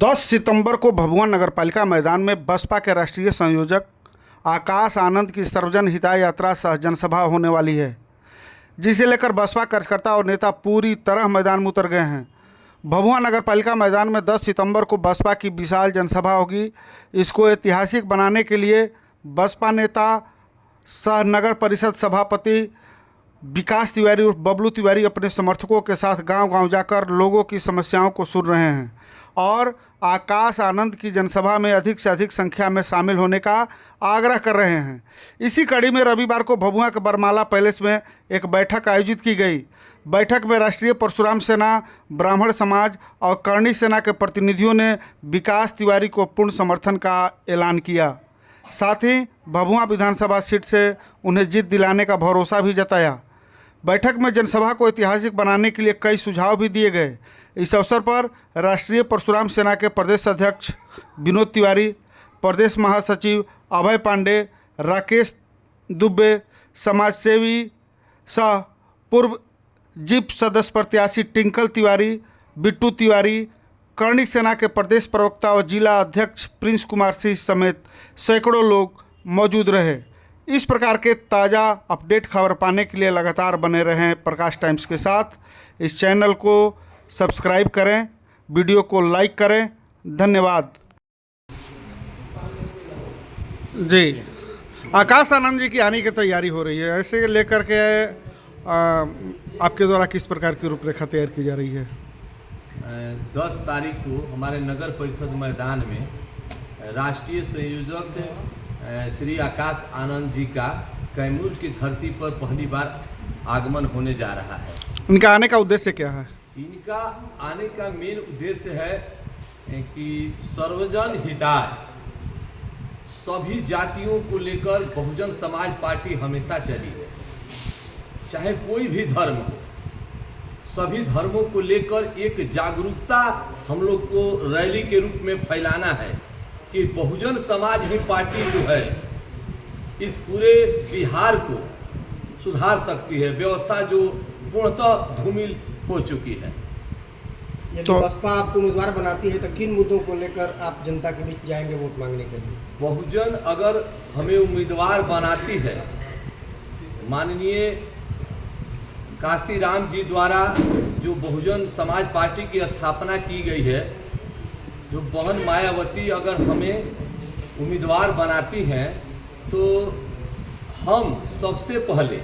10 सितंबर को भभुआ नगरपालिका मैदान में बसपा के राष्ट्रीय संयोजक आकाश आनंद की सर्वजन हिताय यात्रा सह जनसभा होने वाली है, जिसे लेकर बसपा कार्यकर्ता और नेता पूरी तरह मैदान में उतर गए हैं। भभुआ नगरपालिका मैदान में 10 सितंबर को बसपा की विशाल जनसभा होगी। इसको ऐतिहासिक बनाने के लिए बसपा नेता सह नगर परिषद सभापति विकास तिवारी उर्फ बबलू तिवारी अपने समर्थकों के साथ गांव-गांव जाकर लोगों की समस्याओं को सुन रहे हैं और आकाश आनंद की जनसभा में अधिक से अधिक संख्या में शामिल होने का आग्रह कर रहे हैं। इसी कड़ी में रविवार को भभुआ के बरमाला पैलेस में एक बैठक आयोजित की गई। बैठक में राष्ट्रीय परशुराम सेना, ब्राह्मण समाज और कर्णी सेना के प्रतिनिधियों ने विकास तिवारी को पूर्ण समर्थन का ऐलान किया। साथ ही भभुआ विधानसभा सीट से उन्हें जीत दिलाने का भरोसा भी जताया। बैठक में जनसभा को ऐतिहासिक बनाने के लिए कई सुझाव भी दिए गए। इस अवसर पर राष्ट्रीय परशुराम सेना के प्रदेश अध्यक्ष विनोद तिवारी, प्रदेश महासचिव अभय पांडे, राकेश दुबे, समाजसेवी सह पूर्व जिप सदस्य प्रत्याशी टिंकल तिवारी, बिट्टू तिवारी, कर्णिक सेना के प्रदेश प्रवक्ता और जिला अध्यक्ष प्रिंस कुमार सिंह समेत सैकड़ों लोग मौजूद रहे। इस प्रकार के ताज़ा अपडेट खबर पाने के लिए लगातार बने रहें प्रकाश टाइम्स के साथ। इस चैनल को सब्सक्राइब करें, वीडियो को लाइक करें। धन्यवाद जी। आकाश आनंद जी की आने की तैयारी हो रही है, ऐसे लेकर के आपके द्वारा किस प्रकार की रूपरेखा तैयार की जा रही है? 10 तारीख को हमारे नगर परिषद मैदान में राष्ट्रीय संयोजक श्री आकाश आनंद जी का कैमूर की धरती पर पहली बार आगमन होने जा रहा है। इनका आने का उद्देश्य क्या है? इनका आने का मेन उद्देश्य है कि सर्वजन हिताय, सभी जातियों को लेकर बहुजन समाज पार्टी हमेशा चली है। चाहे कोई भी धर्म हो, सभी धर्मों को लेकर एक जागरूकता हम लोग को रैली के रूप में फैलाना है कि बहुजन समाज ही पार्टी जो है इस पूरे बिहार को सुधार सकती है। व्यवस्था जो पूर्णतः धूमिल हो चुकी है। यदि बसपा आपको उम्मीदवार बनाती है तो किन मुद्दों को लेकर आप जनता के बीच जाएंगे वोट मांगने के लिए? बहुजन अगर हमें उम्मीदवार बनाती है, माननीय काशीराम जी द्वारा जो बहुजन समाज पार्टी की स्थापना की गई है, जो बहन मायावती अगर हमें उम्मीदवार बनाती हैं तो हम सबसे पहले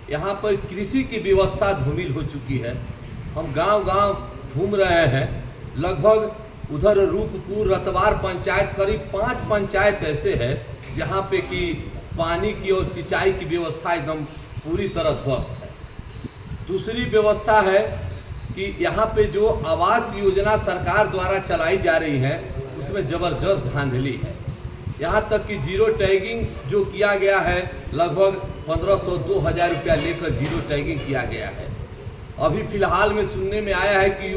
यहाँ पर कृषि की व्यवस्था धूमिल हो चुकी है। हम गांव-गांव घूम रहे हैं। लगभग उधर रूपपुर, रतवार पंचायत, करीब 5 पंचायत ऐसे हैं जहाँ पे कि पानी की और सिंचाई की व्यवस्था एकदम पूरी तरह ध्वस्त है। दूसरी व्यवस्था है कि यहाँ पे जो आवास योजना सरकार द्वारा चलाई जा रही है उसमें ज़बरदस्त धांधली है। यहाँ तक कि जीरो टैगिंग जो किया गया है, लगभग 1500-2000 रुपया लेकर जीरो टैगिंग किया गया है। अभी फिलहाल में सुनने में आया है कि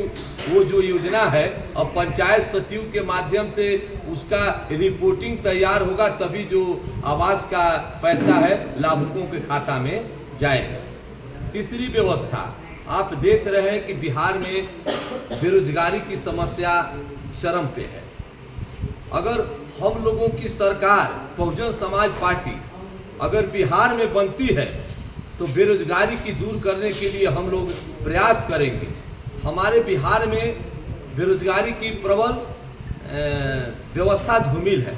वो जो योजना है अब पंचायत सचिव के माध्यम से उसका रिपोर्टिंग तैयार होगा, तभी जो आवास का पैसा है लाभुकों के खाता में जाएगा। तीसरी व्यवस्था, आप देख रहे हैं कि बिहार में बेरोजगारी की समस्या चरम पे है। अगर हम लोगों की सरकार बहुजन समाज पार्टी अगर बिहार में बनती है तो बेरोजगारी की दूर करने के लिए हम लोग प्रयास करेंगे। हमारे बिहार में बेरोजगारी की प्रबल व्यवस्था धूमिल है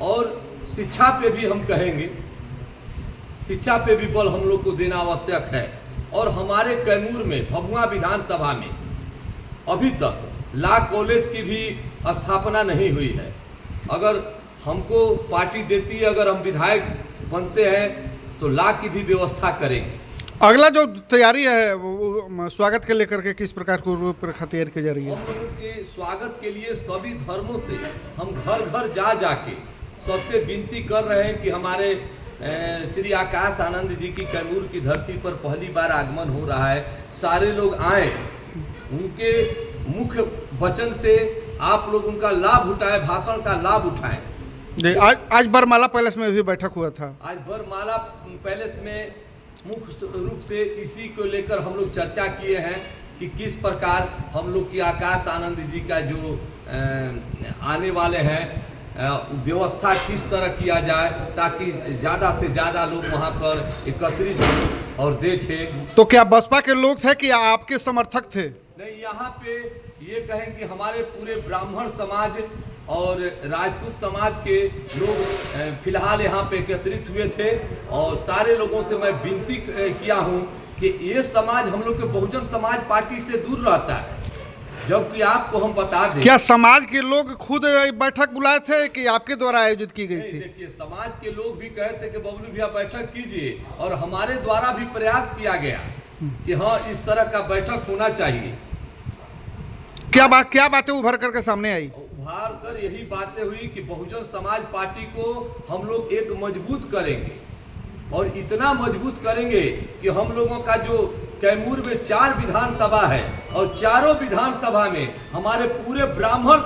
और शिक्षा पे भी हम कहेंगे, शिक्षा पे भी बल हम लोग को देना आवश्यक है। और हमारे कैमूर में भभुआ विधानसभा में अभी तक लॉ कॉलेज की भी स्थापना नहीं हुई है। अगर हमको पार्टी देती है, अगर हम विधायक बनते हैं तो लॉ की भी व्यवस्था करेंगे। अगला जो तैयारी है वो स्वागत के लेकर के किस प्रकार की रूपरेखा तैयार की जा रही है? हम लोगों के स्वागत के लिए सभी धर्मों से हम घर घर जाके सबसे विनती कर रहे हैं कि हमारे श्री आकाश आनंद जी की कैमूर की धरती पर पहली बार आगमन हो रहा है। सारे लोग आए, उनके मुख्य वचन से आप लोग उनका लाभ उठाएं, भाषण का लाभ उठाएं। जी, आज बरमाला पैलेस में भी बैठक हुआ था। आज बरमाला पैलेस में मुख्य रूप से इसी को लेकर हम लोग चर्चा किए हैं कि किस प्रकार हम लोग की आकाश आनंद जी का जो आने वाले हैं व्यवस्था किस तरह किया जाए ताकि ज़्यादा से ज़्यादा लोग वहाँ पर एकत्रित हों और देखें। तो क्या बसपा के लोग थे कि आपके समर्थक थे? नहीं, यहाँ पे ये कहें कि हमारे पूरे ब्राह्मण समाज और राजपूत समाज के लोग फिलहाल यहाँ पे एकत्रित हुए थे और सारे लोगों से मैं विनती किया हूँ कि ये समाज हम लोग के बहुजन समाज पार्टी से दूर रहता है, जबकि आपको हम बता दें। क्या समाज के लोग खुद बैठक बुलाए थे कि आपके द्वारा आयोजित की गई थी? देखिए, समाज के लोग भी कहे थे कि बबलू भैया बैठक कीजिए और हमारे द्वारा भी प्रयास किया गया कि हाँ इस तरह का बैठक होना चाहिए। क्या बातें उभर करके सामने आई? उभार कर यही बातें हुई कि बहुजन समाज पार्टी को हम लोग एक मजबूत करेंगे और इतना मजबूत करेंगे कि हम लोगों का जो कैमूर में 4 विधानसभा है और चारों विधानसभा में हमारे पूरे ब्राह्मण